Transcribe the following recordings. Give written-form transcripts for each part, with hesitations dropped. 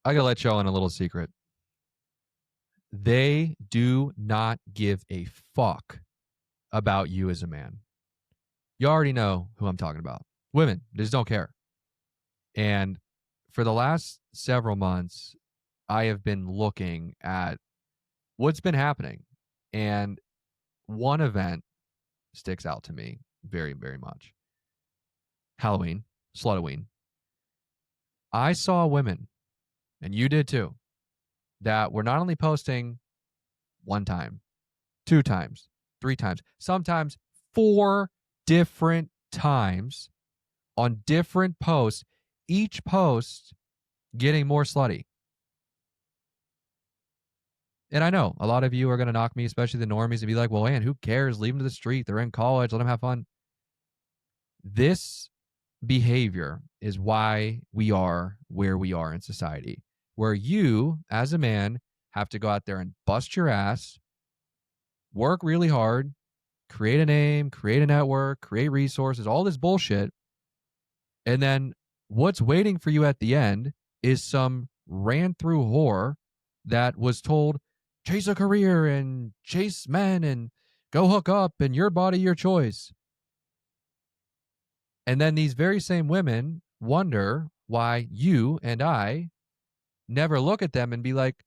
I gotta let y'all in a little secret. They do not give a fuck about you as a man. You already know who I'm talking about. Women just don't care. And for the last several months, I have been looking at what's been happening. And one event sticks out to me very, very much. Halloween, Slutoween. I saw women, and you did too, that were not only posting one time, two times, three times, sometimes four different times on different posts, each post getting more slutty. And I know a lot of you are going to knock me, especially the normies, and be like, well, man, who cares? Leave them to the street. They're in college. Let them have fun. This behavior is why we are where we are in society, where you, as a man, have to go out there and bust your ass, work really hard, create a name, create a network, create resources, all this bullshit. And then what's waiting for you at the end is some ran through whore that was told, chase a career and chase men and go hook up and your body, your choice. And then these very same women wonder why you and I never look at them and be like,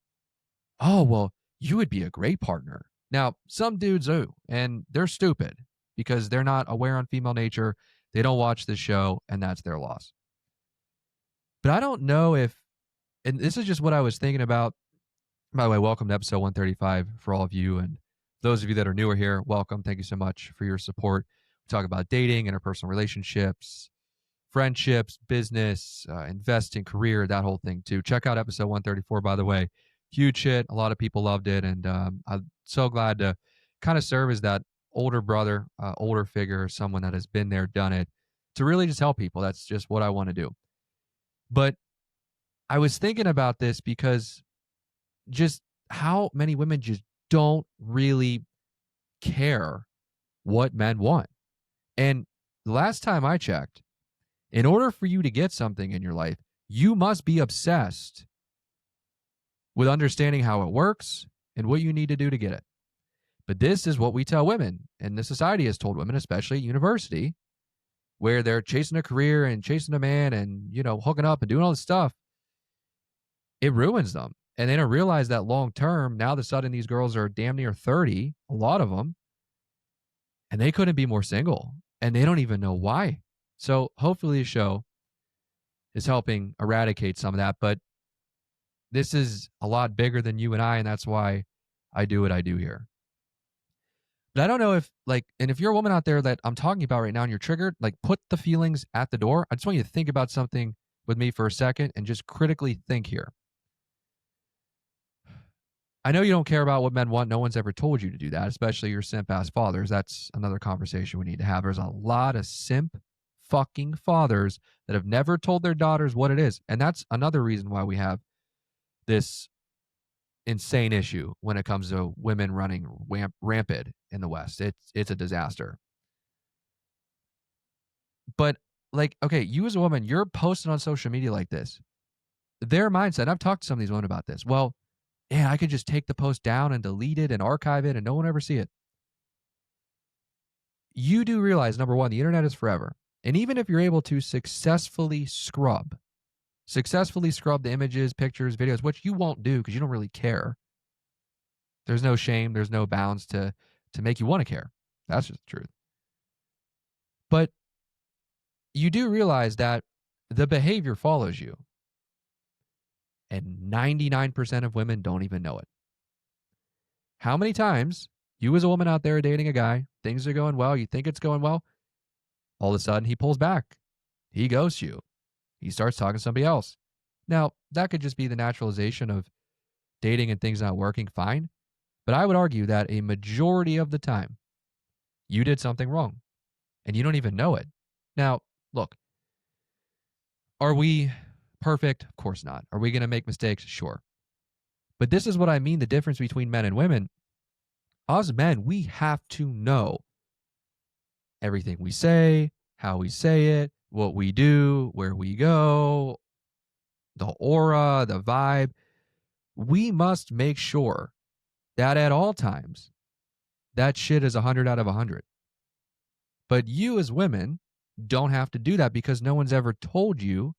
oh, well, you would be a great partner. Now, some dudes do, and they're stupid because they're not aware on female nature. They don't watch the show, and that's their loss. But I don't know if, and this is just what I was thinking about. By the way, welcome to episode 135 for all of you. And those of you that are newer here, welcome. Thank you so much for your support. We talk about dating, interpersonal relationships, friendships, business, investing, career, that whole thing too. Check out episode 134, by the way. Huge shit. A lot of people loved it. And I'm so glad to kind of serve as that older brother, older figure, someone that has been there, done it, to really just help people. That's just what I want to do. But I was thinking about this because just how many women just don't really care what men want. And the last time I checked, in order for you to get something in your life, you must be obsessed with understanding how it works and what you need to do to get it. But this is what we tell women, and the society has told women, especially at university, where they're chasing a career and chasing a man and, hooking up and doing all this stuff. It ruins them. And they don't realize that long term, now all of a sudden these girls are damn near 30, a lot of them, and they couldn't be more single. And they don't even know why. So hopefully the show is helping eradicate some of that. But this is a lot bigger than you and I, and that's why I do what I do here. But I don't know if, and if you're a woman out there that I'm talking about right now and you're triggered, put the feelings at the door. I just want you to think about something with me for a second and just critically think here. I know you don't care about what men want. No one's ever told you to do that, especially your simp ass fathers. That's another conversation we need to have. There's a lot of simp fucking fathers that have never told their daughters what it is. And that's another reason why we have this insane issue when it comes to women running rampant in the West. It's a disaster. But okay, you as a woman, you're posting on social media like this. Their mindset, I've talked to some of these women about this. Well, yeah, I could just take the post down and delete it and archive it and no one ever see it. You do realize, number one, the internet is forever. And even if you're able to successfully scrub the images, pictures, videos, which you won't do because you don't really care. There's no shame, there's no bounds to make you want to care. That's just the truth. But you do realize that the behavior follows you. And 99% of women don't even know it. How many times you as a woman out there dating a guy, things are going well, you think it's going well, all of a sudden he pulls back. He ghosts you. He starts talking to somebody else. Now, that could just be the naturalization of dating and things not working, fine. But I would argue that a majority of the time, you did something wrong and you don't even know it. Now, look, are we perfect? Of course not. Are we going to make mistakes? Sure. But this is what I mean, the difference between men and women. Us men, we have to know everything we say, how we say it, what we do, where we go, the aura, the vibe. We must make sure that at all times, that shit is 100 out of 100. But you as women don't have to do that because no one's ever told you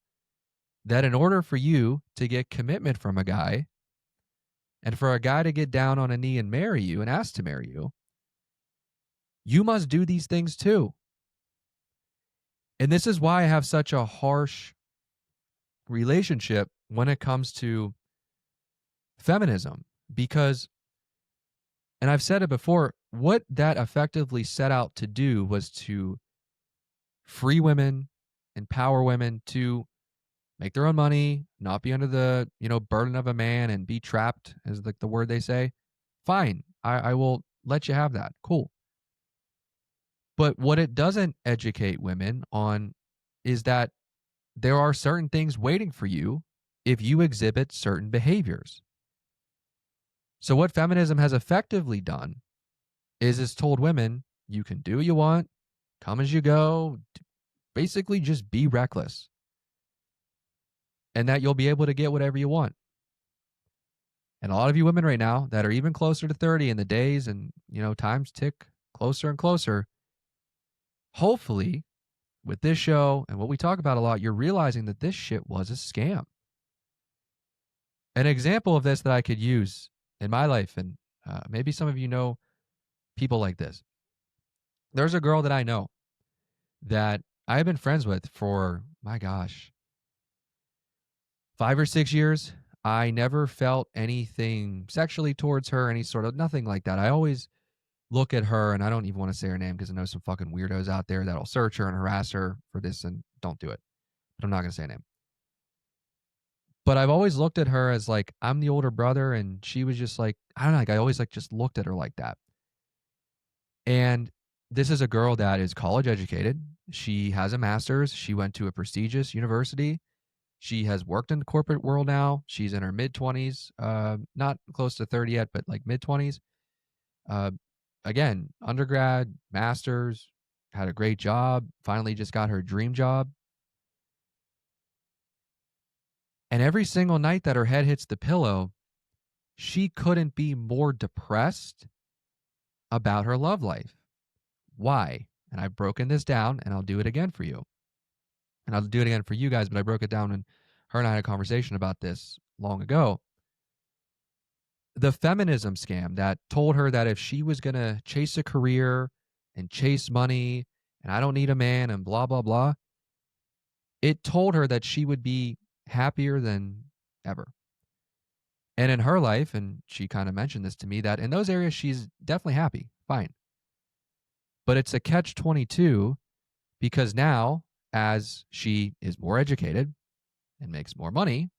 that in order for you to get commitment from a guy and for a guy to get down on a knee and marry you and ask to marry you, you must do these things too. And this is why I have such a harsh relationship when it comes to feminism because, and I've said it before, what that effectively set out to do was to free women, empower women to make their own money, not be under the, burden of a man and be trapped, is like the word they say. Fine. I will let you have that. Cool. But what it doesn't educate women on is that there are certain things waiting for you if you exhibit certain behaviors. So what feminism has effectively done is it's told women you can do what you want, come as you go, basically just be reckless, and that you'll be able to get whatever you want. And a lot of you women right now that are even closer to 30 in the days and, times tick closer and closer, hopefully with this show and what we talk about a lot, you're realizing that this shit was a scam. An example of this that I could use in my life, and maybe some of you know people like this. There's a girl that I know that I've been friends with for, my gosh, 5 or 6 years. I never felt anything sexually towards her, any sort of nothing like that. I always look at her, and I don't even want to say her name because I know some fucking weirdos out there that'll search her and harass her for this, and don't do it. But I'm not going to say her name. But I've always looked at her as like, I'm the older brother, and she was just like, I don't know, like I always like just looked at her like that. And this is a girl that is college educated. She has a master's. She went to a prestigious university. She has worked in the corporate world now. She's in her mid 20s, not close to 30 yet, but like mid 20s. Uh, Again, undergrad, master's, had a great job, finally just got her dream job. And every single night that her head hits the pillow, she couldn't be more depressed about her love life. Why? And I've broken this down, and I'll do it again for you. And I'll do it again for you guys, but I broke it down when her and I had a conversation about this long ago. The feminism scam that told her that if she was going to chase a career and chase money and I don't need a man and blah, blah, blah, it told her that she would be happier than ever. And in her life, and she kind of mentioned this to me, that in those areas, she's definitely happy, fine. But it's a catch 22 because now, as she is more educated and makes more money,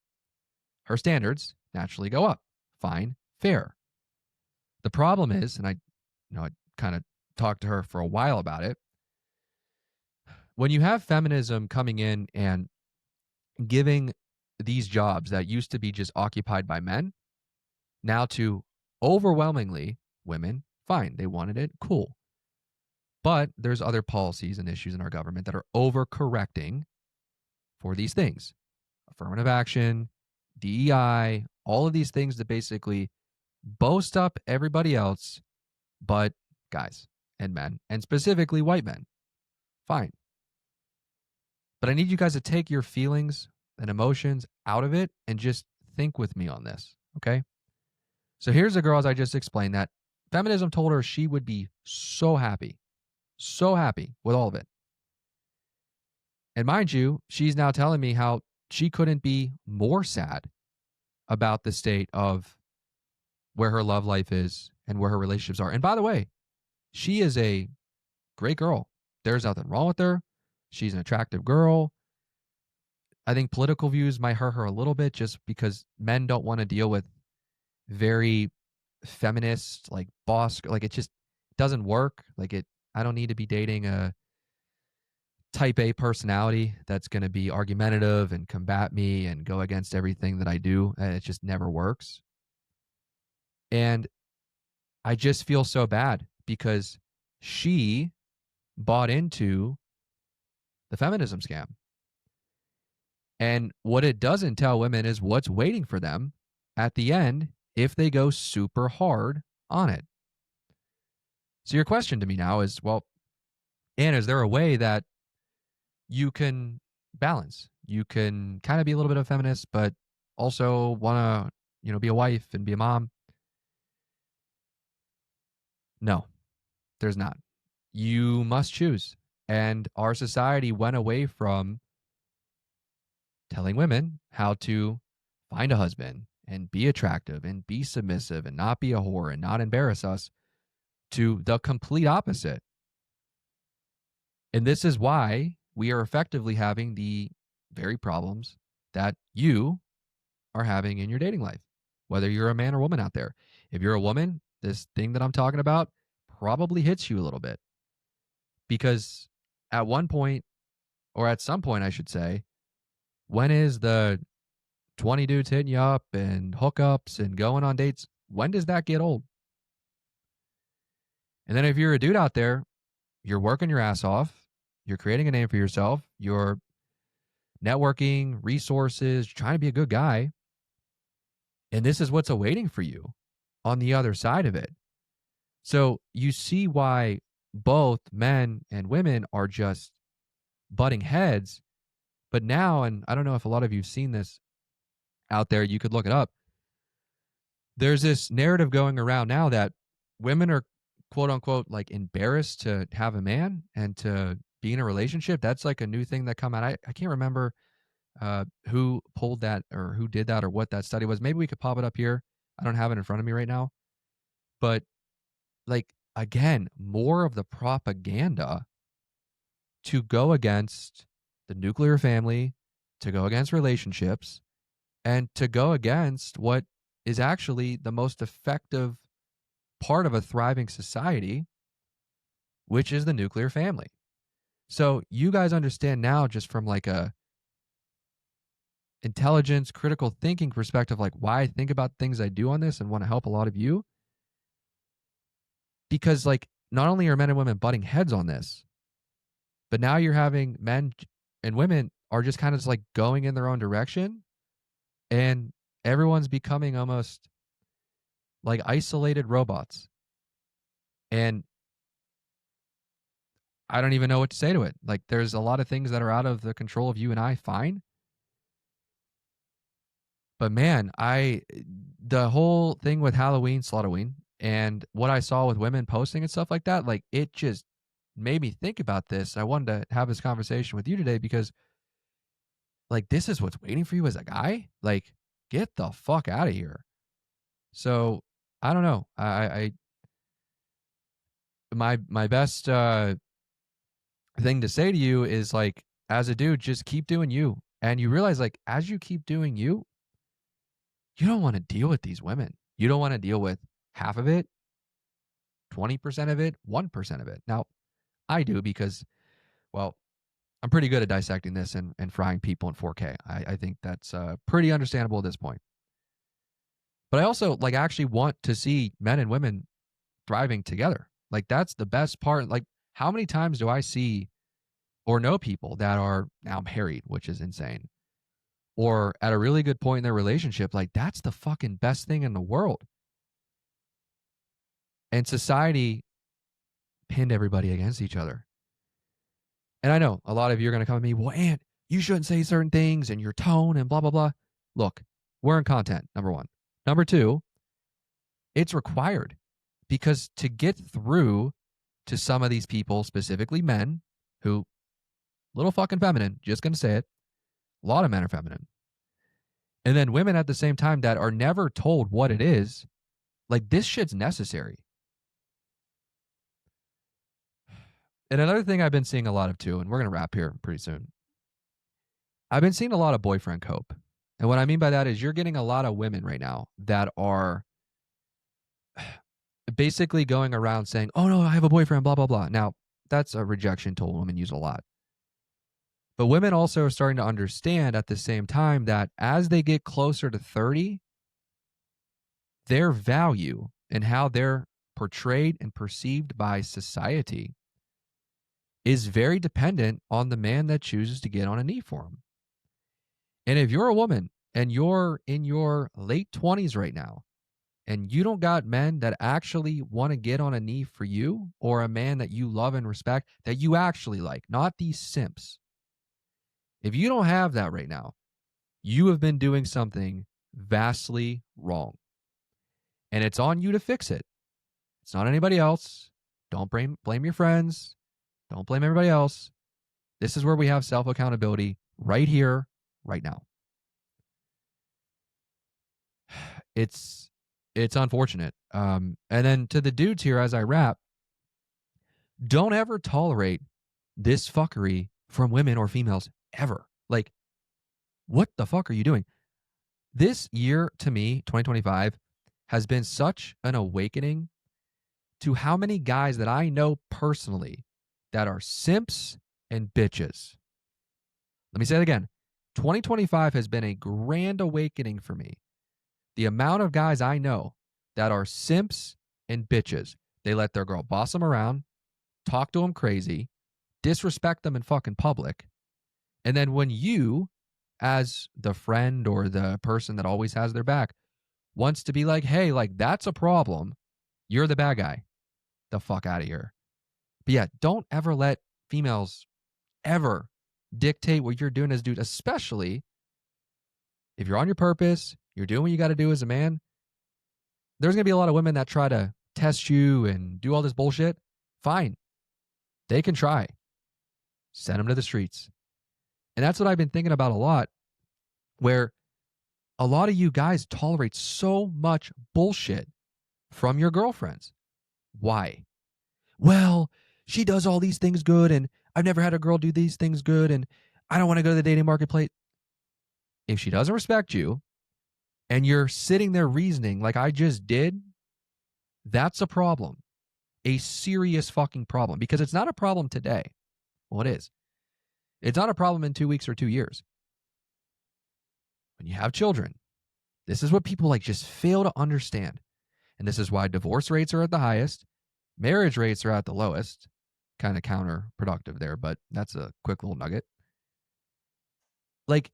her standards naturally go up. Fine, fair. The problem is, and I kind of talked to her for a while about it. When you have feminism coming in and giving these jobs that used to be just occupied by men, now to overwhelmingly women, fine, they wanted it, cool. But there's other policies and issues in our government that are overcorrecting for these things. Affirmative action, DEI, all of these things that basically boast up everybody else but guys and men, and specifically white men. Fine. But I need you guys to take your feelings and emotions out of it and just think with me on this, okay? So here's the girl, as I just explained, that feminism told her she would be so happy with all of it. And mind you, she's now telling me how she couldn't be more sad about the state of where her love life is and where her relationships are. And by the way, she is a great girl. There's nothing wrong with her. She's an attractive girl. I think political views might hurt her a little bit just because men don't want to deal with very feminist, like boss, like it just doesn't work. I don't need to be dating a type A personality that's going to be argumentative and combat me and go against everything that I do. It just never works. And I just feel so bad because she bought into the feminism scam. And what it doesn't tell women is what's waiting for them at the end if they go super hard on it. So your question to me now is, well, Anna, is there a way that you can balance? You can kind of be a little bit of a feminist, but also want to, be a wife and be a mom? No, there's not. You must choose. And our society went away from telling women how to find a husband and be attractive and be submissive and not be a whore and not embarrass us to the complete opposite. And this is why we are effectively having the very problems that you are having in your dating life, whether you're a man or woman out there. If you're a woman, this thing that I'm talking about probably hits you a little bit because at one point, or at some point, I should say, when is the 20 dudes hitting you up and hookups and going on dates? When does that get old? And then if you're a dude out there, you're working your ass off, you're creating a name for yourself, you're networking, resources, trying to be a good guy. And this is what's awaiting for you on the other side of it. So you see why both men and women are just butting heads. But now, and I don't know if a lot of you've seen this out there, you could look it up. There's this narrative going around now that women are quote unquote like embarrassed to have a man and to be in a relationship. That's like a new thing that come out. I can't remember who pulled that or who did that or what that study was. Maybe we could pop it up here. I don't have it in front of me right now. But like again, more of the propaganda to go against the nuclear family, to go against relationships, and to go against what is actually the most effective part of a thriving society, which is the nuclear family. So you guys understand now, just from like a intelligence, critical thinking perspective, like why I think about things I do on this and want to help a lot of you. Because like not only are men and women butting heads on this, but now you're having men and women are just kind of just like going in their own direction, and everyone's becoming almost like isolated robots. And I don't even know what to say to it. Like there's a lot of things that are out of the control of you and I, fine. But man, the whole thing with Halloween, Slaughterween, and what I saw with women posting and stuff like that, like it just made me think about this. I wanted to have this conversation with you today because like this is what's waiting for you as a guy. Like get the fuck out of here. So I don't know. I my best thing to say to you is like as a dude, just keep doing you. And you realize like as you keep doing you, you don't want to deal with these women. You don't want to deal with half of it, 20% of it, 1% of it. Now, I do because, well, I'm pretty good at dissecting this and frying people in 4K. I think that's pretty understandable at this point. But I also like actually want to see men and women thriving together. Like that's the best part. Like how many times do I see or know people that are now married, which is insane, or at a really good point in their relationship? Like that's the fucking best thing in the world. And society pinned everybody against each other. And I know a lot of you are going to come at me, well, Ant, you shouldn't say certain things and your tone and blah, blah, blah. Look, we're in content, number one. Number two, it's required because to get through to some of these people, specifically men who, little fucking feminine, just going to say it, a lot of men are feminine. And then women at the same time that are never told what it is, like this shit's necessary. And another thing I've been seeing a lot of too, and we're going to wrap here pretty soon. I've been seeing a lot of boyfriend cope. And what I mean by that is you're getting a lot of women right now that are basically going around saying, oh no, I have a boyfriend, blah, blah, blah. Now, that's a rejection tool women use a lot. But women also are starting to understand at the same time that as they get closer to 30, their value and how they're portrayed and perceived by society is very dependent on the man that chooses to get on a knee for them. And if you're a woman and you're in your late 20s right now, and you don't got men that actually want to get on a knee for you, or a man that you love and respect that you actually like, not these simps. If you don't have that right now, you have been doing something vastly wrong. And it's on you to fix it. It's not anybody else. Don't blame your friends. Don't blame everybody else. This is where we have self-accountability right here, right now. It's unfortunate. And then to the dudes here, as I wrap, don't ever tolerate this fuckery from women or females ever. Like, what the fuck are you doing? This year, to me, 2025, has been such an awakening to how many guys that I know personally that are simps and bitches. Let me say it again. 2025 has been a grand awakening for me. The amount of guys I know that are simps and bitches. They let their girl boss them around, talk to them crazy, disrespect them in fucking public. And then when you, as the friend or the person that always has their back, wants to be like, hey, like, that's a problem, you're the bad guy. The fuck out of here. But yeah, don't ever let females ever dictate what you're doing as a dude, especially if you're on your purpose, you're doing what you got to do as a man. There's going to be a lot of women that try to test you and do all this bullshit. Fine. They can try. Send them to the streets. And that's what I've been thinking about a lot, where a lot of you guys tolerate so much bullshit from your girlfriends. Why? Well, she does all these things good, and I've never had a girl do these things good, and I don't want to go to the dating marketplace. If she doesn't respect you, and you're sitting there reasoning like I just did, that's a problem. A serious fucking problem. Because it's not a problem today. Well, it is. It's not a problem in 2 weeks or 2 years. When you have children, this is what people like just fail to understand. And this is why divorce rates are at the highest. Marriage rates are at the lowest. Kind of counterproductive there, but that's a quick little nugget. Like,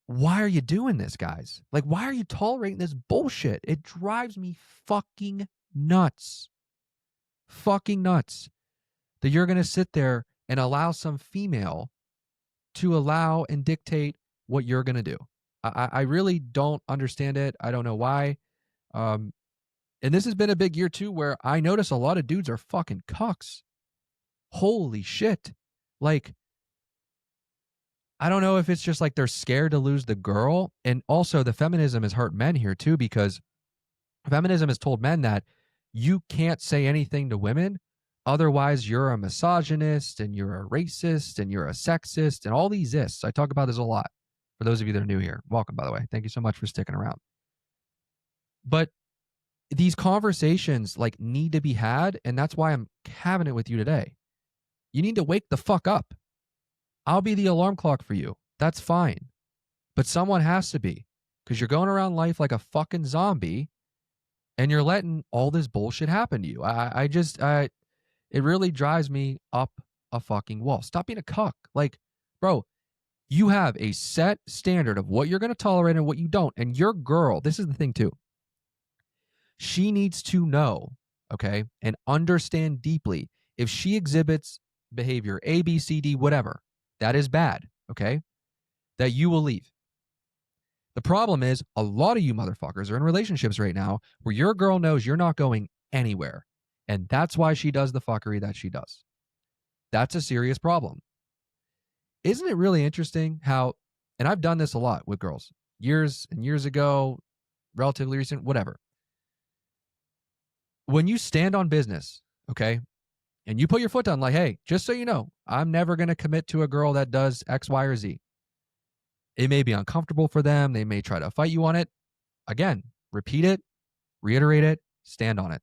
why are you doing this, guys? Like, why are you tolerating this bullshit? It drives me fucking nuts. Fucking nuts. That you're going to sit there and allow some female to allow and dictate what you're going to do. I really don't understand it. I don't know why. And this has been a big year too, where I notice a lot of dudes are fucking cucks. Holy shit. Like, I don't know if it's just like they're scared to lose the girl. And also the feminism has hurt men here too, because feminism has told men that you can't say anything to women. Otherwise, you're a misogynist and you're a racist and you're a sexist and all these ists. I talk about this a lot. For those of you that are new here, welcome, by the way. Thank you so much for sticking around. But these conversations like need to be had, and that's why I'm having it with you today. You need to wake the fuck up. I'll be the alarm clock for you. That's fine. But someone has to be, because you're going around life like a fucking zombie and you're letting all this bullshit happen to you. It really drives me up a fucking wall. Stop being a cuck. Like, bro, you have a set standard of what you're going to tolerate and what you don't. And your girl, this is the thing too. She needs to know, okay, and understand deeply if she exhibits behavior A, B, C, D, whatever, that is bad, okay, that you will leave. The problem is a lot of you motherfuckers are in relationships right now where your girl knows you're not going anywhere. And that's why she does the fuckery that she does. That's a serious problem. Isn't it really interesting how, and I've done this a lot with girls, years and years ago, relatively recent, whatever. When you stand on business, okay, and you put your foot down like, hey, just so you know, I'm never going to commit to a girl that does X, Y, or Z. It may be uncomfortable for them. They may try to fight you on it. Again, repeat it, reiterate it, stand on it.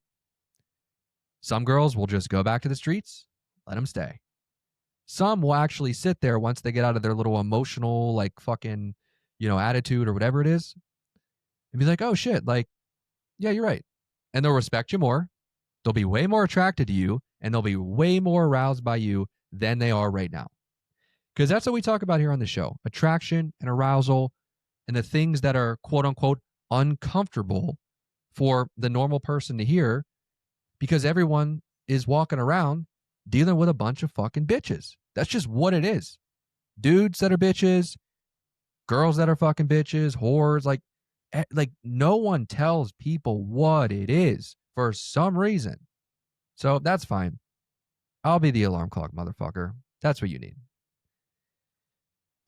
Some girls will just go back to the streets, let them stay. Some will actually sit there once they get out of their little emotional, like fucking, attitude or whatever it is, and be like, oh shit, like, yeah, you're right. And they'll respect you more. They'll be way more attracted to you, and they'll be way more aroused by you than they are right now. Because that's what we talk about here on the show. Attraction and arousal, and the things that are quote unquote uncomfortable for the normal person to hear, because everyone is walking around dealing with a bunch of fucking bitches. That's just what it is. Dudes that are bitches, girls that are fucking bitches, whores, like no one tells people what it is for some reason. So that's fine. I'll be the alarm clock, motherfucker. That's what you need.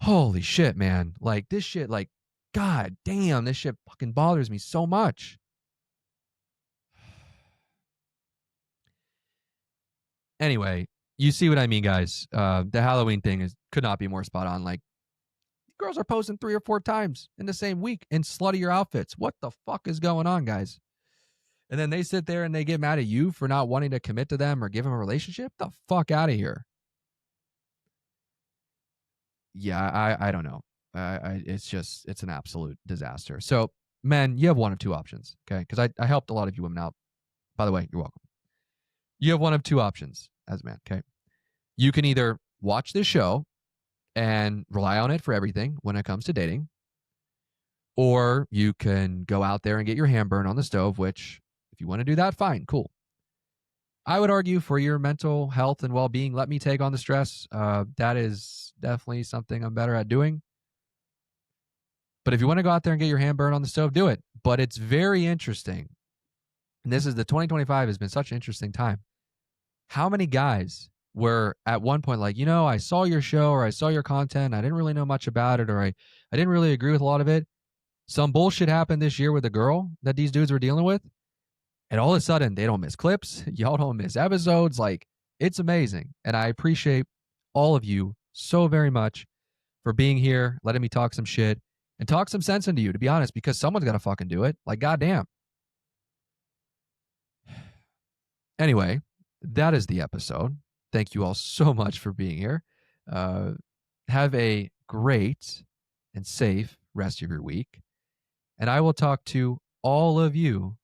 Holy shit, man. Like this shit, like, god damn, this shit fucking bothers me so much. Anyway, you see what I mean, guys. The Halloween thing could not be more spot on. Like, girls are posting 3 or 4 times in the same week in sluttier outfits. What the fuck is going on, guys? And then they sit there and they get mad at you for not wanting to commit to them or give them a relationship. The fuck out of here. Yeah, I don't know. It's an absolute disaster. So, men, you have one of two options, okay? Because I helped a lot of you women out. By the way, you're welcome. You have one of two options as a man, okay? You can either watch this show and rely on it for everything when it comes to dating, or you can go out there and get your hand burned on the stove, which, if you want to do that, fine, cool. I would argue for your mental health and well being, let me take on the stress. That is definitely something I'm better at doing. But if you want to go out there and get your hand burned on the stove, do it. But it's very interesting. And this is the 2025 has been such an interesting time. How many guys were at one point like, I saw your show or I saw your content. I didn't really know much about it, or I didn't really agree with a lot of it. Some bullshit happened this year with a girl that these dudes were dealing with. And all of a sudden, they don't miss clips. Y'all don't miss episodes. Like, it's amazing. And I appreciate all of you so very much for being here, letting me talk some shit and talk some sense into you, to be honest, because someone's got to fucking do it. Like, goddamn. Anyway, that is the episode. Thank you all so much for being here. Have a great and safe rest of your week. And I will talk to all of you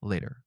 later.